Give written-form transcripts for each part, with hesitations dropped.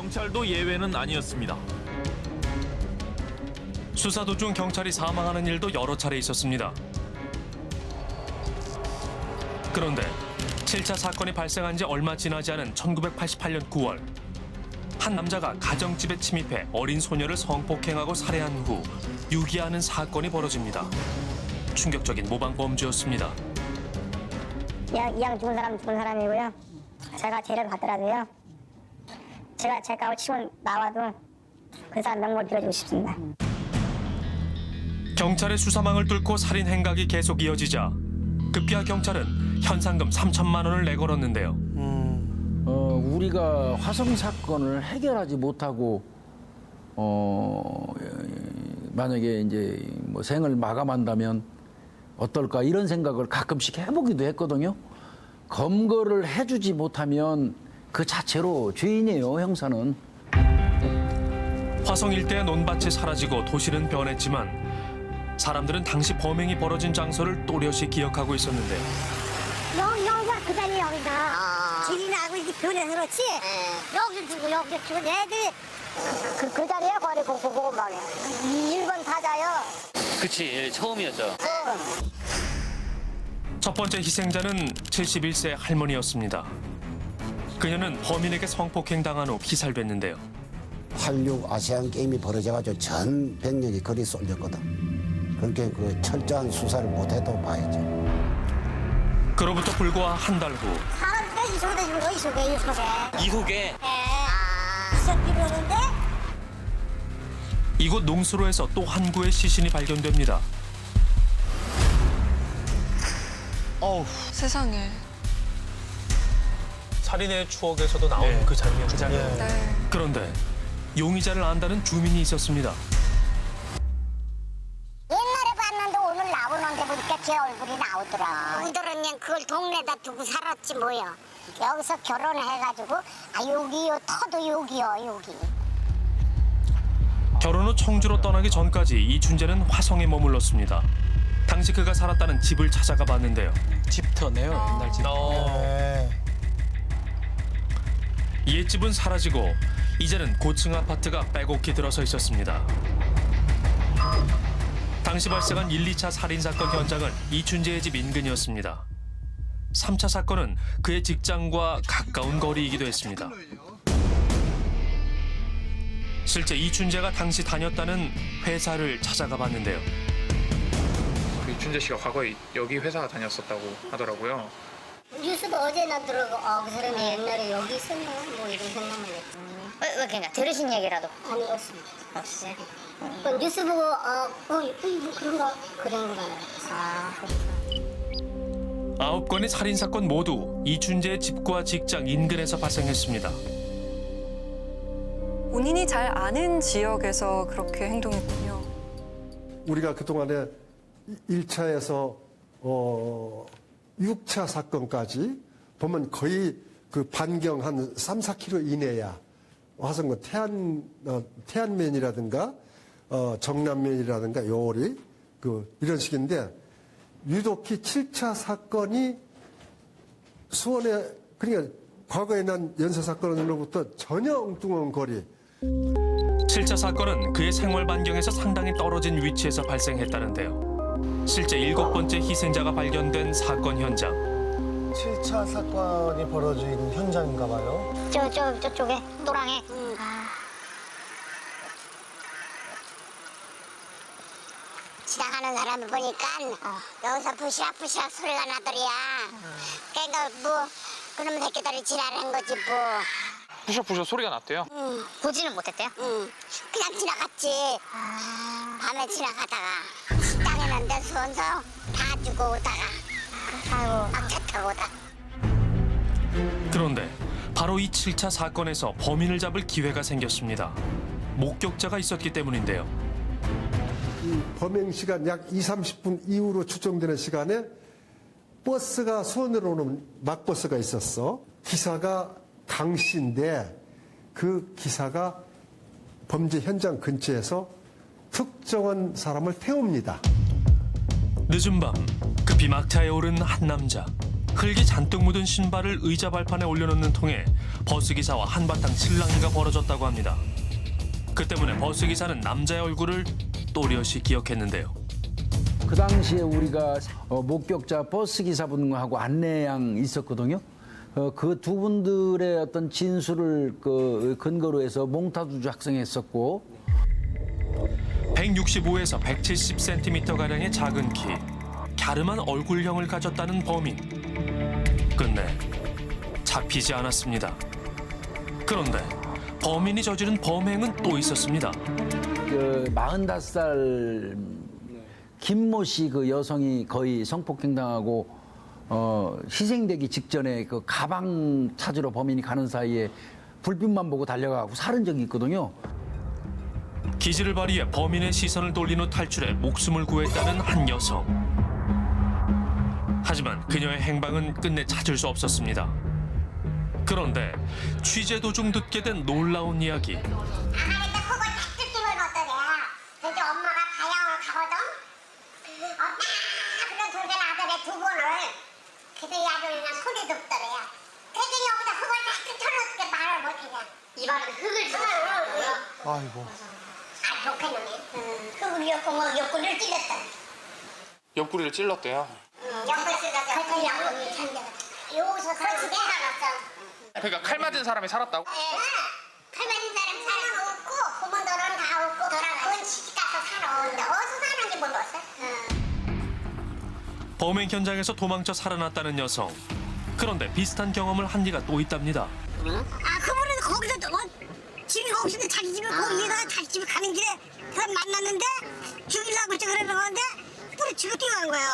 경찰도 예외는 아니었습니다. 수사 도중 경찰이 사망하는 일도 여러 차례 있었습니다. 그런데 7차 사건이 발생한 지 얼마 지나지 않은 1988년 9월 한 남자가 가정집에 침입해 어린 소녀를 성폭행하고 살해한 후 유기하는 사건이 벌어집니다. 충격적인 모방범죄였습니다. 이왕 죽은 사람이고요. 제가 죄를 받더라도요. 제가 죄값을 치고 나와도 그 사람 명복을 빌어주고 싶습니다. 경찰의 수사망을 뚫고 살인 행각이 계속 이어지자 급기야 경찰은 현상금 3천만 원을 내걸었는데요. 우리가 화성 사건을 해결하지 못하고 만약에 이제 뭐 생을 마감한다면 어떨까 이런 생각을 가끔씩 해보기도 했거든요. 검거를 해주지 못하면 그 자체로 죄인이에요, 형사는. 화성 일대의 논밭이 사라지고 도시는 변했지만 사람들은 당시 범행이 벌어진 장소를 또렷이 기억하고 있었는데요. 여기가 그 자리 여기다. 길이 나고 이렇게 변해서 그렇지. 여기서 주고 여기서 주고 애들이 그 자리에 거리 고고고고방에 1번 타자요. 그치, 처음이었죠. 첫 번째 희생자는 71세 할머니였습니다. 그녀는 범인에게 성폭행당한 후 기살됐는데요. 86 아시안 게임이 벌어져가지고 전 병력이 거리 쏠렸거든. 그렇게 그 철저한 수사를 못해도 봐야죠. 그로부터 불과 한 달 후 이속에 이속기로는데 이곳 농수로에서 또 한 구의 시신이 발견됩니다. 세상에. 살인의 추억에서도 나온 그 장면. 네. 그런데 용의자를 안다는 주민이 있었습니다. 옛날에 봤는데 오늘 나오는데 보니까 걔 얼굴이 나오더라. 우들은 그걸 동네에다 두고 살았지 뭐야. 여기서 결혼을 해가지고 여기요 터도 여기요 여기. 결혼 후 청주로 떠나기 전까지 이춘재는 화성에 머물렀습니다. 당시 그가 살았다는 집을 찾아가 봤는데요. 집터네요, 옛날 집. 옛집은 사라지고 이제는 고층 아파트가 빼곡히 들어서 있었습니다. 당시 발생한 1, 2차 살인사건 현장은 이춘재의 집 인근이었습니다. 3차 사건은 그의 직장과 가까운 거리이기도 했습니다. 실제 이춘재가 당시 다녔다는 회사를 찾아가 봤는데요. 이춘재 씨가 과거에 여기 회사 다녔었다고 하더라고요. 뉴스도 어제나 들어고 그 사람이 옛날에 여기 있었나 뭐 이런 생각만 했죠. 왜 그냥 들으신 얘기라도? 아니 없습니다. 없어요? 뉴스 보고 뭐 그런가 그런 거 같아요. 아홉 건의 살인사건 모두 이춘재의 집과 직장 인근에서 발생했습니다. 본인이 잘 아는 지역에서 그렇게 행동했군요. 우리가 그동안에 1차에서 6차 사건까지 보면 거의 그 반경 한 3, 4km 이내야 화성군 태안면이라든가 정남면이라든가 요리 이런 식인데 유독히 7차 사건이 수원에 그러니까 과거에 난 연쇄 사건으로부터 전혀 엉뚱한 거리. 7차 사건은 그의 생활 반경에서 상당히 떨어진 위치에서 발생했다는데요. 실제 7번째 희생자가 발견된 사건 현장. 7차 사건이 벌어진 현장인가 봐요. 저쪽에 노랑에. 지나가는 사람을 보니까 여기서 부시락부시락 소리가 나더리야. 그러니까 뭐 그놈 새끼들이 지랄한 거지 뭐. 부셔부셔 소리가 났대요. 보지는 못했대요? 그냥 지나갔지. 밤에 지나가다가 식당에는 데 손서 다 주고 오다가 막차 타고 오다. 그런데 바로 이 7차 사건에서 범인을 잡을 기회가 생겼습니다. 목격자가 있었기 때문인데요. 이 범행 시간 약 2, 30분 이후로 추정되는 시간에 버스가 수원으로 오는 막버스가 있었어. 기사가 강 씨인데 그 기사가 범죄 현장 근처에서 특정한 사람을 태웁니다. 늦은 밤 급히 막차에 오른 한 남자. 흙이 잔뜩 묻은 신발을 의자 발판에 올려놓는 통에 버스기사와 한바탕 실랑이가 벌어졌다고 합니다. 그 때문에 버스기사는 남자의 얼굴을 또렷이 기억했는데요. 그 당시에 우리가 목격자 버스 기사분하고 안내양 있었거든요. 그 두 분들의 어떤 진술을 근거로 해서 몽타주 작성했었고 165에서 170cm 가량의 작은 키, 갸름한 얼굴형을 가졌다는 범인. 끝내 잡히지 않았습니다. 그런데 범인이 저지른 범행은 또 있었습니다. 45살 김모 씨 그 여성이 거의 성폭행당하고 희생되기 직전에 그 가방 찾으러 범인이 가는 사이에 불빛만 보고 달려가고 살은 적이 있거든요. 기지를 발휘해 범인의 시선을 돌린 후 탈출해 목숨을 구했다는 한 여성. 하지만 그녀의 행방은 끝내 찾을 수 없었습니다. 그런데 취재 도중 듣게 된 놀라운 이야기. 아가리도 그걸 딱 뜯기면 어떠냐. 그래서 엄마가 가양을 가거든. 엄마 그런 돌변 아들의 두 분을 그래서 이 아들이 그냥 소리도 없더래요. 그래서 여기다 흙을 딱 털어놓게 말을 못하냐. 입안에 흙을 집어넣어요. 아이고. 아 좋겠네. 흙을 엮고 뭐 옆구리를 찔렀다. 옆구리를 찔렀대요. 옆구리 찔렀어. 그래서 옆구리 찬데가 여기서 그렇지 내려놨어. 그러니까 칼 맞은 사람이 살았다고? 칼 맞은 사람 살아없고 부모들은 다 없고 그건 시집가서 살아오는데 어디서 사는지 몰랐어. 범행 현장에서 도망쳐 살아났다는 여성. 그런데 비슷한 경험을 한 이가 또 있답니다. 아 그분은 거기서 집이 거기서 자기 집에 거기가 자기 집에 가는 길에 사람 만났는데 죽이려고 그러는 건데 뿌리치고 뛰어간 거예요.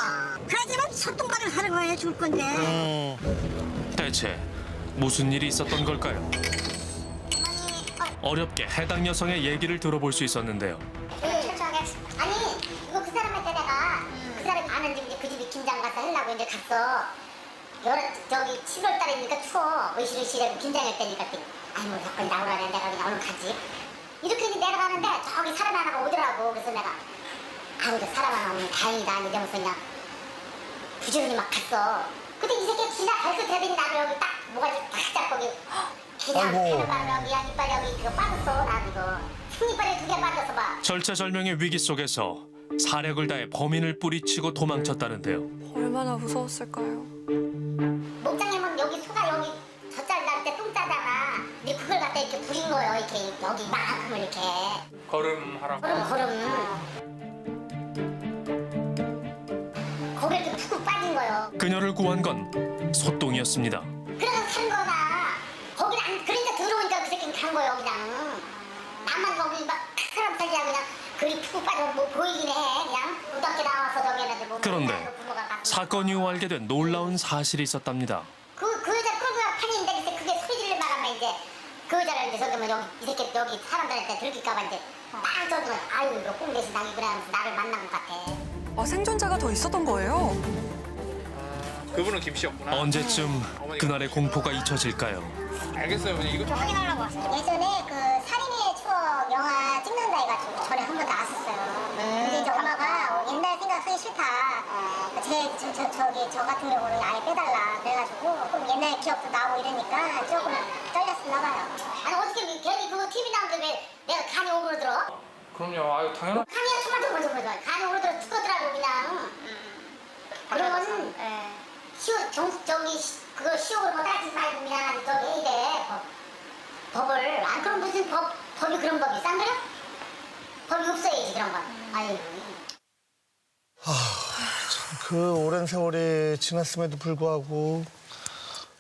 그러지만 소똥가를 사는 거예요. 죽을 건데. 대체 무슨 일이 있었던 걸까요? 어렵게 해당 여성의 얘기를 들어볼 수 있었는데요. 아니 이거 그 사람한테 내가 그 사람이 아는 집인데 그 집이 김장 가서 하려고 이제 갔어. 저기 7월달이니까 추워. 으실으실하고 긴장했다니까 아니 뭐 자꾸 나오라네. 내가 그냥 얼른 가지. 이렇게 내려가는데 저기 사람 하나가 오더라고. 그래서 내가 아무도 사람 하나 오면 다행이다 이러면서 그냥 부지런히 막 갔어. 근데 이 새끼가 지나 발끝에더니 나를 여기 딱 모가지 딱 잡고 그냥 하는 바람에 여기 이빨 여기 그거 빠졌어. 나 이거 승이빨에 2개 빠져서 봐. 절체절명의 위기 속에서 사력을 다해 범인을 뿌리치고 도망쳤다는데요. 얼마나 무서웠을까요? 목장님은 여기 소가 여기 젖잘 날 때 똥 싸다가 근데 그걸 갖다 이렇게 부린 거예요. 이렇게 여기 만큼을 이렇게 걸음하라고. 걸음 거기 이렇게 푹 빠진 거예요. 그녀를 구한 건 소똥이었습니다. 그래서 산 거나 거기는 안 그러니까 들어오니까 그 새끼는 간 거예요. 그냥 나만 거기 막 사람 살이야 그냥 그리 푹 빠져 뭐 보이긴 해. 그냥 무덥게 나와서 저기 했는데 뭐 그런데 사건 이후 알게 된 놀라운 사실이 있었답니다. 그 여자 끌고 가 판인데 이제 그게 소리 지르면 하면 이제 그 여자를 이제 저기면 여기 이 새끼 여기 사람들한테 들킬까봐 이제 딱 저기면 아유 이거 꽁 대신 당이 그래하면서 나를 만난 것 같아. 아, 생존자가 더 있었던 거예요? 그분은 김 씨였구나. 언제쯤 그날의 공포가 잊혀질까요? 알겠어요. 그냥 이거 확인하려고 왔어요. 예전에 그 살인의 추억 영화 찍는다 해가지고 전에 한 번 나왔었어요. 근데 이제 엄마가 옛날 생각하기 싫다. 저 같은 경우는 아예 빼달라. 그래가지고 좀 옛날 기억도 나고 이러니까 조금 떨렸었나 봐요. 아니 어떻게 괜히 그거 TV 나오는데 왜 내가 간이 오그러들어? 그럼요. 아유 당연한. 간이야 정말 간이 오그러들어 죽었더라고 그냥. 그런 거는 그거 시옥을 뭐 따지지 말고 그냥 저기 이래 법을 안 그럼 무슨 법이 그런 법이 싼 거야? 법이 없어야지 그런 건. 아유. 그 오랜 세월이 지났음에도 불구하고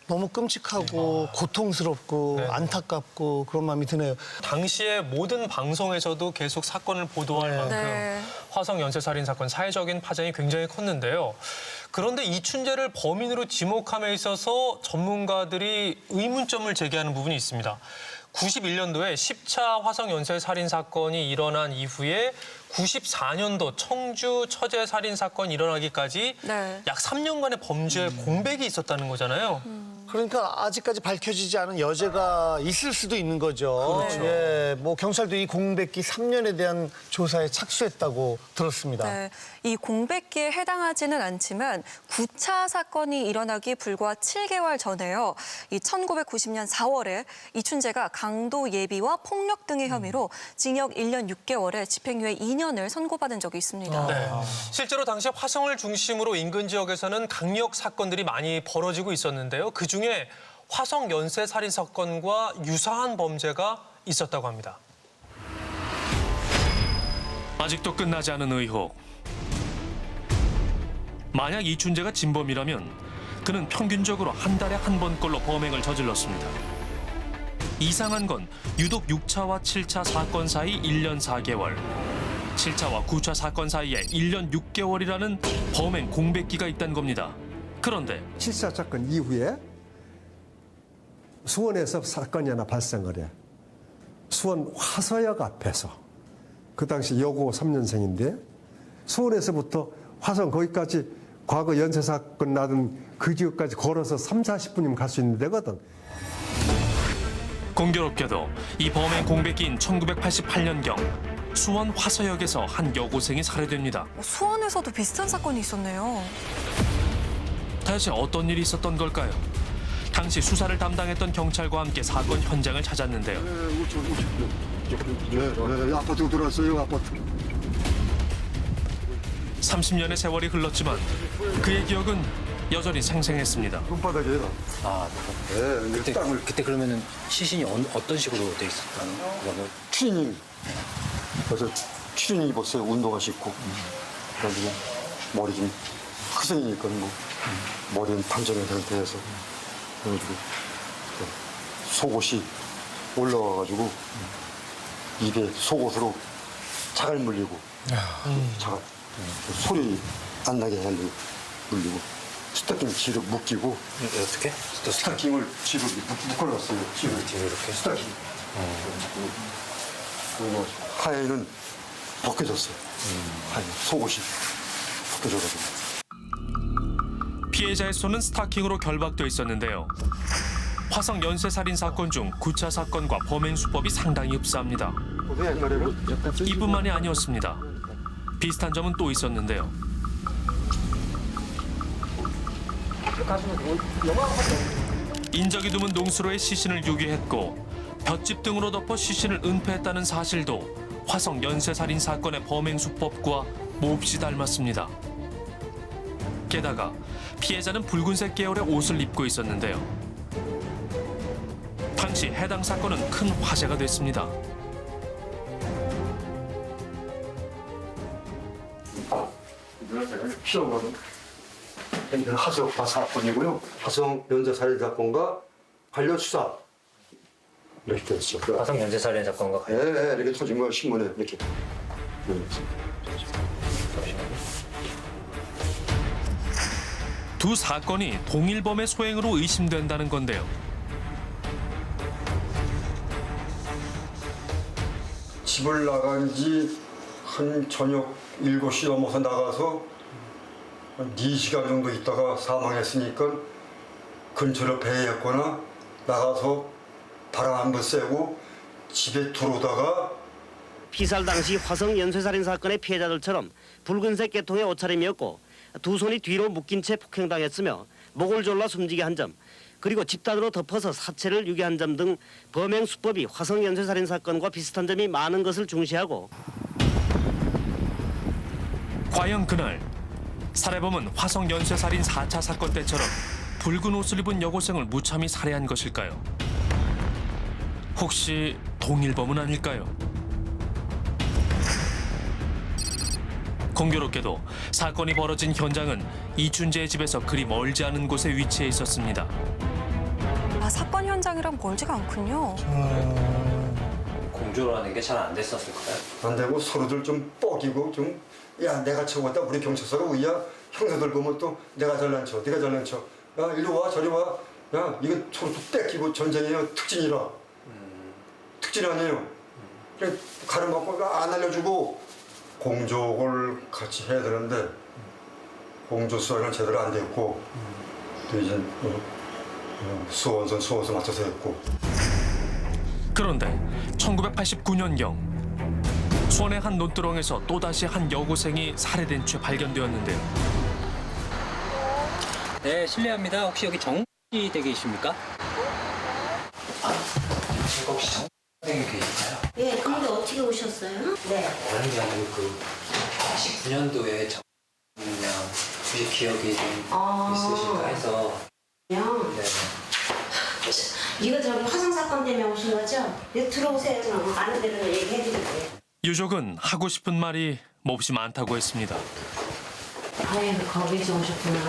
너무 끔찍하고 고통스럽고 안타깝고 그런 마음이 드네요. 당시에 모든 방송에서도 계속 사건을 보도할 만큼 네. 화성 연쇄살인 사건 사회적인 파장이 굉장히 컸는데요. 그런데 이춘재를 범인으로 지목함에 있어서 전문가들이 의문점을 제기하는 부분이 있습니다. 91년도에 10차 화성 연쇄살인 사건이 일어난 이후에 94년도 청주 처제 살인 사건이 일어나기까지 네. 약 3년간의 범죄 공백이 있었다는 거잖아요. 그러니까 아직까지 밝혀지지 않은 여죄가 있을 수도 있는 거죠. 그렇죠. 예, 뭐 경찰도 이 공백기 3년에 대한 조사에 착수했다고 들었습니다. 네, 이 공백기에 해당하지는 않지만 9차 사건이 일어나기 불과 7개월 전에요. 이 1990년 4월에 이춘재가 강도 예비와 폭력 등의 혐의로 징역 1년 6개월에 집행유예 2년을 선고받은 적이 있습니다. 네. 실제로 당시 화성을 중심으로 인근 지역에서는 강력 사건들이 많이 벌어지고 있었는데요. 그중에 화성 연쇄 살인 사건과 유사한 범죄가 있었다고 합니다. 아직도 끝나지 않은 의혹. 만약 이춘재가 진범이라면 그는 평균적으로 한 달에 한 번꼴로 범행을 저질렀습니다. 이상한 건 유독 6차와 7차 사건 사이 1년 4개월, 7차와 9차 사건 사이에 1년 6개월이라는 범행 공백기가 있다는 겁니다. 그런데 7차 사건 이후에 수원에서 사건이 하나 발생을 해. 수원 화서역 앞에서. 그 당시 여고 3년생인데 수원에서부터 화성 거기까지 과거 연쇄 사건 나던 그 지역까지 걸어서 3, 40분이면 갈 수 있는 데거든. 공교롭게도 이 범행 공백기인 1988년경 수원 화서역에서 한 여고생이 살해됩니다. 수원에서도 비슷한 사건이 있었네요. 대체 어떤 일이 있었던 걸까요? 당시 수사를 담당했던 경찰과 함께 사건 현장을 찾았는데요. 아파트 들어왔어요, 아파트. 30년의 세월이 흘렀지만 그의 기억은 여전히 생생했습니다. 손바닥에. 네, 땅을. 그때 그러면은 시신이 어떤 식으로 돼 있었다는 거는? 추리닝. 그래서 추리닝 입었어요, 운동화 신고. 그래가지고 머리 좀 학생이니까 뭐 머리는 단정한 상태에서 그래가지고 속옷이 올라와가지고 입에 속옷으로 자갈 물리고 자갈 소리 안 나게 하려고 물리고 스타킹 뒤로 묶이고 어떻게? 스타킹을 뒤로 묶어놨어요. 뒤로 이렇게 스타킹. 그리고 하의는 벗겨졌어요. 하의 속옷이 벗겨져가지고. 피해자의 손은 스타킹으로 결박돼 있었는데요. 화성 연쇄살인 사건 중 9차 사건과 범행 수법이 상당히 흡사합니다. 이뿐만이 아니었습니다. 비슷한 점은 또 있었는데요. 인적이 드문 농수로에 시신을 유기했고 볏짚 등으로 덮어 시신을 은폐했다는 사실도 화성 연쇄살인 사건의 범행 수법과 몹시 닮았습니다. 게다가 피해자는 붉은색 계열의 옷을 입고 있었는데요. 당시 해당 사건은 큰 화제가 됐습니다. 피해자는 화성 사건이고요. 화성 연쇄살인 사건과 관련 수사 이렇게 됐죠. 화성 연쇄살인 사건과 네, 이렇게 터진 거 신문에 이렇게. 두 사건이 동일범의 소행으로 의심된다는 건데요. 집을 나간 지 한 저녁 7시 넘어서 나가서 한 2시간 정도 있다가 사망했으니까 근처로 배회했거나 나가서 바람 한번 쐬고 집에 들어오다가 피살 당시 화성 연쇄살인 사건의 피해자들처럼 붉은색 계통의 옷차림이었고 두 손이 뒤로 묶인 채 폭행당했으며 목을 졸라 숨지게 한 점, 그리고 집단으로 덮어서 사체를 유기한 점 등 범행 수법이 화성 연쇄살인 사건과 비슷한 점이 많은 것을 중시하고, 과연 그날 살해범은 화성 연쇄살인 4차 사건 때처럼 붉은 옷을 입은 여고생을 무참히 살해한 것일까요? 혹시 동일범은 아닐까요? 공교롭게도 사건이 벌어진 현장은 이춘재의 집에서 그리 멀지 않은 곳에 위치해 있었습니다. 아, 사건 현장이랑 멀지가 않군요. 공조라는 게 잘 안 됐었을까요? 안 되고 서로들 좀 뻐기고 좀 야 내가 쳐봤다 우리 경찰서가 의야 형사들 보면 또 내가 잘난 척 네가 잘난 척 야 이리 와 저리 와 야 이거 서로 또 뺏기고 전쟁이에요 특진이라 특진 아니에요 그래 가름받고 안 알려주고 공조를 같이 해야 되는데 공조 수사는 제대로 안 됐고 또 이제 수호원선 맞춰서 했고. 그런데 1989년경 수원의 한 논두렁에서 또다시 한 여고생이 살해된 채 발견되었는데요. 네, 실례합니다. 혹시 여기 정씨 댁이십니까? 이거 혹시 정 댁이 계실까요? 예, 근데 어떻게 오셨어요? 네. 다른 게 아니고 그 89년도에 정 그냥 혹시 기억이 좀 있으실까 해서. 네. 이거 저기 화성 사건 때문에 오신 거죠? 네, 들어오세요. 그럼 아는 대로 얘기해드릴게요. 유족은 하고 싶은 말이 몹시 많다고 했습니다. 아이고, 거기서 오셨구나.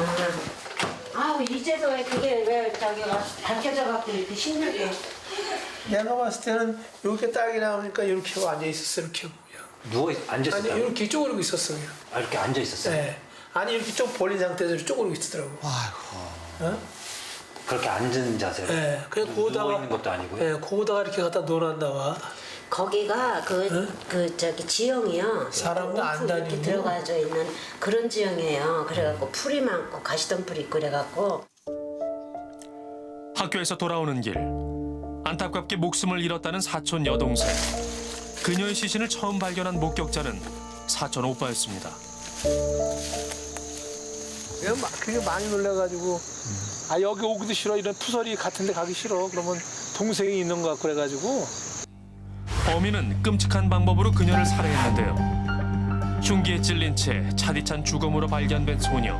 아우, 이제서 왜 그게 왜 저기 밝혀져갖고 이렇게 힘들게. 내가 봤을 때는 이렇게 딱이 나오니까 이렇게 하고 앉아 있었어. 이렇게 하고 누워 앉았어요? 아니 이렇게 쪼그리고 있었어 그냥. 아, 이렇게 앉아 있었어요? 네. 아니 이렇게 좀 벌린 상태에서 쪼그리고 있더라고. 아이고. 어? 그렇게 앉은 자세로? 네. 그냥 누워 있는 것도 아니고요? 네. 거기다가 이렇게 갖다 놓아놨다가. 거기가 그 저기 지형이요. 사람도 안 이렇게 다니고. 들어가져 있는 그런 지형이에요. 그래갖고 풀이 많고 가시덤불이 있고 그래갖고. 학교에서 돌아오는 길 안타깝게 목숨을 잃었다는 사촌 여동생. 그녀의 시신을 처음 발견한 목격자는 사촌 오빠였습니다. 그게 많이 놀라가지고 아 여기 오기도 싫어. 이런 푸서리 같은 데 가기 싫어. 그러면 동생이 있는 것 같고 그래가지고. 범인은 끔찍한 방법으로 그녀를 살해했는데요. 흉기에 찔린 채 차디찬 주검으로 발견된 소녀.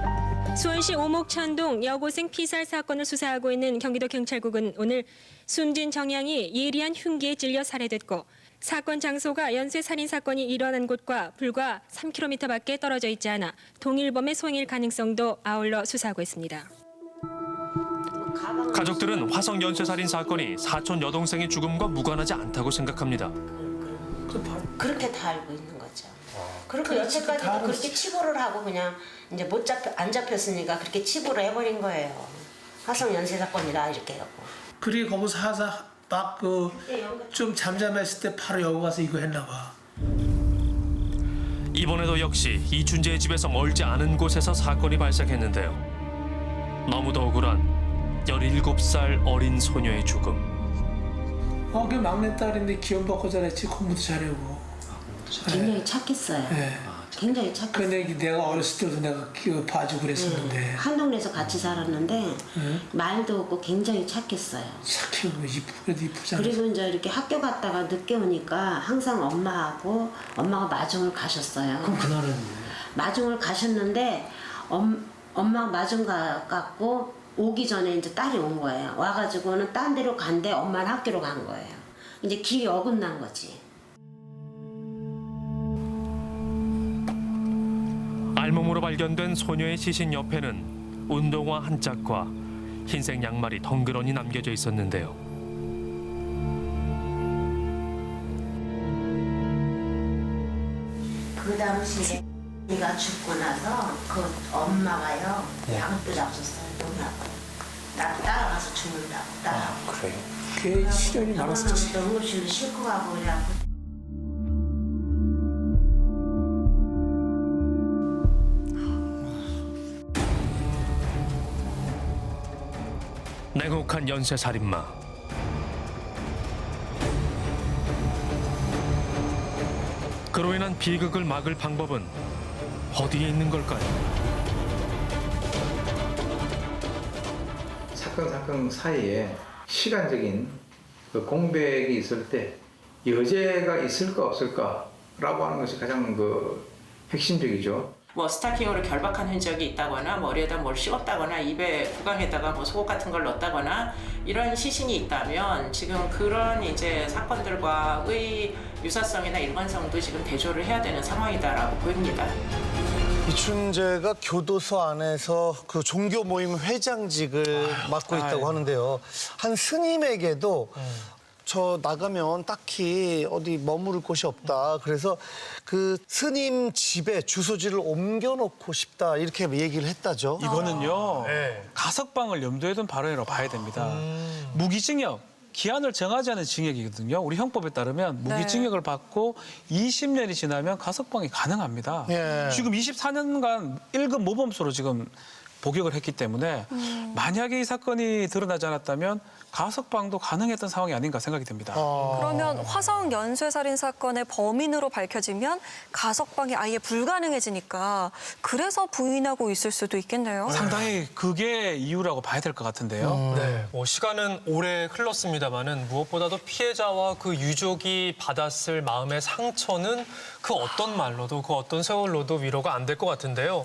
수원시 오목천동 여고생 피살 사건을 수사하고 있는 경기도 경찰국은 오늘 숨진 정양이 예리한 흉기에 찔려 살해됐고 사건 장소가 연쇄살인 사건이 일어난 곳과 불과 3km 밖에 떨어져 있지 않아 동일범의 소행일 가능성도 아울러 수사하고 있습니다. 가족들은 화성 연쇄살인 사건이 사촌 여동생의 죽음과 무관하지 않다고 생각합니다. 그렇게 다 알고 있는 거죠. 그리고 여태까지도 그렇게 치부를 하고 그냥 이제 안 잡혔으니까 그렇게 치부를 해버린 거예요. 화성 연쇄 사건이다 이렇게 하고. 그리고 거기서 하사 막 좀 잠잠했을 때 바로 여기 가서 이거 했나 봐. 이번에도 역시 이춘재의 집에서 멀지 않은 곳에서 사건이 발생했는데요. 너무도 억울한 17살 어린 소녀의 죽음. 그 막내딸인데 기염받고 잘했지. 공부도 잘하고. 굉장히 착했어요. 네. 굉장히 착했어요. 근데 내가 어렸을 때도 내가 봐주고 그랬었는데. 한 동네에서 같이 살았는데 말도 없고 굉장히 착했어요. 착해. 그래도 이쁘잖아. 그리고 이제 이렇게 학교 갔다가 늦게 오니까 항상 엄마가 마중을 가셨어요. 그럼 그날은? 마중을 가셨는데 엄마가 마중 갔고 오기 전에 이제 딸이 온 거예요. 와가지고는 딴 데로 간데 엄마는 학교로 간 거예요. 이제 길이 어긋난 거지. 알몸으로 발견된 소녀의 시신 옆에는 운동화 한 짝과 흰색 양말이 덩그러니 남겨져 있었는데요. 그 당시에 얘가 죽고 나서 그 엄마가요 약을 잡섰어요. 너무하고 나도 따라가서 죽는다고 따라가고. 그래요? 그게 시련이 많았었지. 응급실로 싣고 가고 그래갖고. 냉혹한 연쇄살인마. 그로 인한 비극을 막을 방법은 어디에 있는 걸까요? 사건 사이에 시간적인 그 공백이 있을 때 여죄가 있을까 없을까라고 하는 것이 가장 핵심적이죠. 뭐 스타킹으로 결박한 흔적이 있다거나 머리에다 뭘 씌웠다거나 입에 구강에다가 뭐 속옷 같은 걸 넣었다거나 이런 시신이 있다면 지금 그런 이제 사건들과의 유사성이나 일관성도 지금 대조를 해야 되는 상황이다라고 보입니다. 이춘재가 교도소 안에서 그 종교 모임 회장직을 맡고 있다고 하는데요. 한 스님에게도 저 나가면 딱히 어디 머무를 곳이 없다. 그래서 그 스님 집에 주소지를 옮겨놓고 싶다. 이렇게 얘기를 했다죠. 이거는요. 가석방을 염두에 둔 발언이라고 봐야 됩니다. 무기징역. 기한을 정하지 않은 징역이거든요. 우리 형법에 따르면 무기징역을 받고 20년이 지나면 가석방이 가능합니다. 지금 24년간 1급 모범수로 지금 복역을 했기 때문에 만약에 이 사건이 드러나지 않았다면 가석방도 가능했던 상황이 아닌가 생각이 됩니다. 그러면 화성 연쇄살인 사건의 범인으로 밝혀지면 가석방이 아예 불가능해지니까 그래서 부인하고 있을 수도 있겠네요. 상당히 그게 이유라고 봐야 될 것 같은데요. 네, 뭐 시간은 오래 흘렀습니다만은 무엇보다도 피해자와 그 유족이 받았을 마음의 상처는 그 어떤 말로도 그 어떤 세월로도 위로가 안 될 것 같은데요.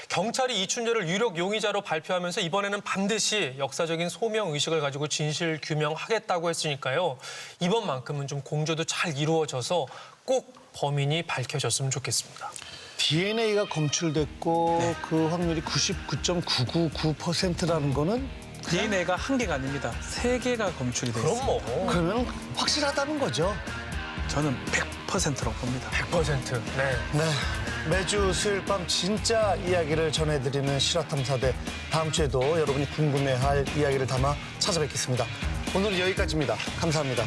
경찰이 이춘재를 유력 용의자로 발표하면서 이번에는 반드시 역사적인 소명 의식을 가지고 진실 규명하겠다고 했으니까요. 이번만큼은 좀 공조도 잘 이루어져서 꼭 범인이 밝혀졌으면 좋겠습니다. DNA가 검출됐고 그 확률이 99.999%라는 거는 DNA가 한 개가 아닙니다. 3개가 검출이 돼 있습니다. 그럼 뭐. 그러면 확실하다는 거죠. 저는 100%라고 봅니다. 100%. 네. 네. 매주 수요일 밤 진짜 이야기를 전해드리는 실화탐사대. 다음 주에도 여러분이 궁금해할 이야기를 담아 찾아뵙겠습니다. 오늘은 여기까지입니다. 감사합니다.